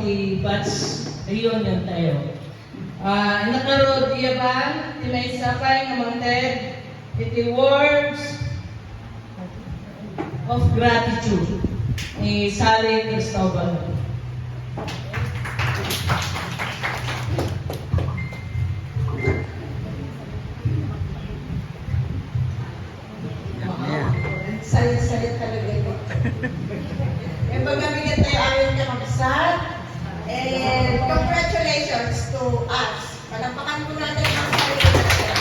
iti batch reunion tayo. Nakarod iyaban, ti may sakay nga manted, iti words of gratitude ni Sally Cristobal. Salit-salit talaga ito. Yung pagkabigat tayo aming kakabasat. And congratulations to us. Palampakan po natin ang sarili natin.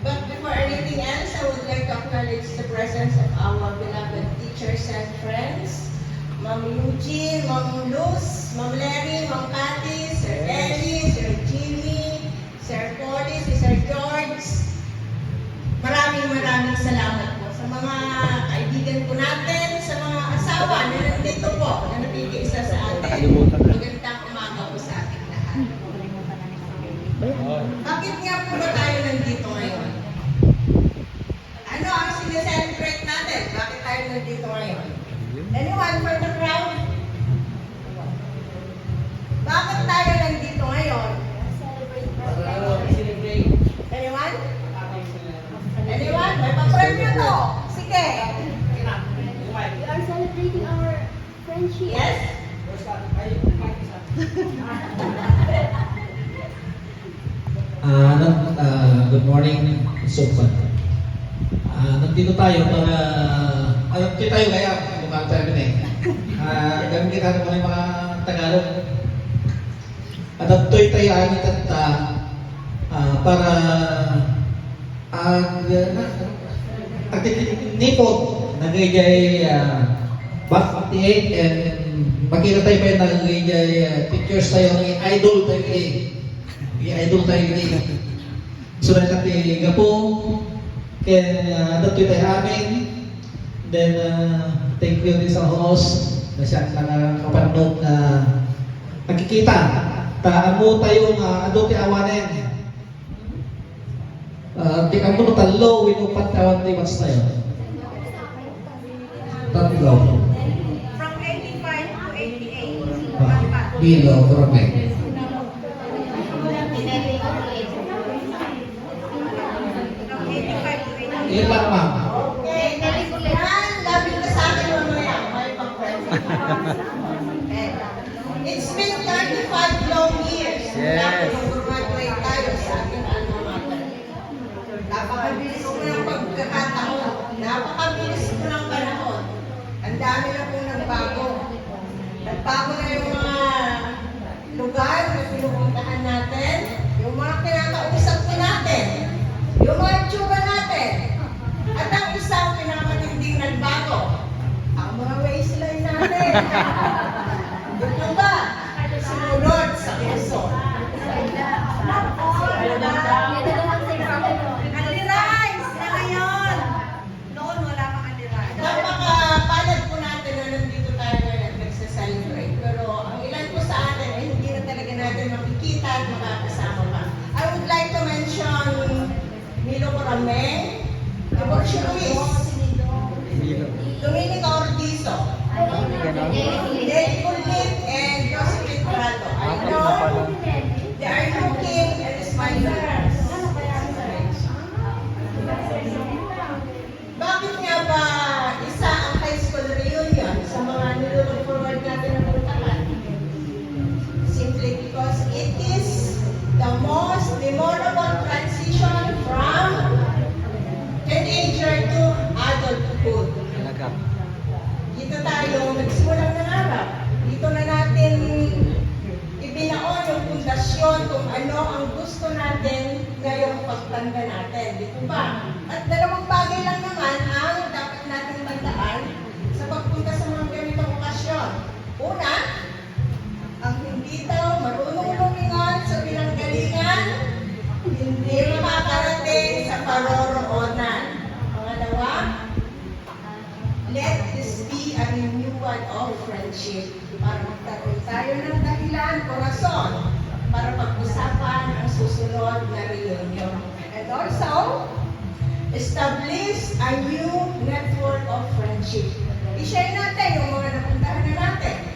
But before anything else, I would like to acknowledge the presence of our beloved teachers and friends. Ma'am Eugene, Ma'am Luz, Ma'am Larry, Ma'am Patty, Sir Ellie, Sir Jimmy, Sir Polly, Sir George. Maraming salamat po sa mga kaibigan po natin, sa mga asawa na nandito po, na nakikiisa sa atin. Magandang umaga po sa ating lahat. Bakit nga po ba tayo nandito ngayon? Ano ang sineselebrate natin? Bakit tayo nandito ngayon? Anyone for the crowd? Bakit tayo nandito ngayon? Anyone? Anyone? May pa-premyo to. Sige. We are celebrating our friendship. Yes? Good morning, Sukpan. Nandito tayo para dito tayo kaya mga termine. Gamit kita naman yung mga Tagalog. At ito'y tayo anit at para nipod nagayay back 58 and makita tayo pa yung nagayay pictures tayo ng idol tayo i-idol tayo so natin gapo kaya dato'y tayo amin then thank you din sa host na siya nakakapanood na nakikita taamo tayo adote awanen di kamu no talo winupat tawan di mas tayo. Tatlo. From 85 to 88. Bilo, correct. From 85 to 88. Ilan lang, ma'am? Okay. Yan, lapit na sa akin mamaya. May pang-premyo. It's been 35 long years. Yes. Graduate tayo sa ating alma mater. Napakabilis ko ng pagkakataon. Napakabilis ko ng panahon. Ang dami na pong nagbago. Nagbago na yung mga lugar na pinupuntahan natin, yung mga kinakausap ko natin, yung mga itsura natin. At ang isang pinamatinding nagbago, ang mga waistline natin. Ito ba? Sumunod sa Quezon. Andirais na ngayon. Noon wala pang andirais. Napakapalad po natin na nandito tayo ngayon at nagsa-celebrate. Pero ang ilan po sa atin ay hindi na talaga natin makikita at makakasama pa. I would like to mention Milo Corameng, Divorcio Luis, Dominica Ortizo, Dave Pulmit, and Josephine Prado. I know they are looking and smiling. Bakit nga ba isa ang high school reunion sa mga nilook forward natin na puntahan? Simply because it is the most memorable transition from teenager to adulthood. Dito tayo nagsimulang nangarap. Dito na natin ibinaon yung pundasyon kung ano ang gusto natin ngayong pagtanda natin. Dito ba? At dalawang bagay lang naman ang dapat natin tandaan sa pagpunta sa mga ganitong okasyon. Una, ang hindi daw marunong lumingon sa pinanggalingan, hindi makakarating sa paroroonan. Pangalawa, let this be a renewal of friendship para magkaroon tayo ng dahilan o rason para pag-usapan ang susunod na reunion. And also, establish a new network of friendship. I-share natin yung mga napuntahan na natin.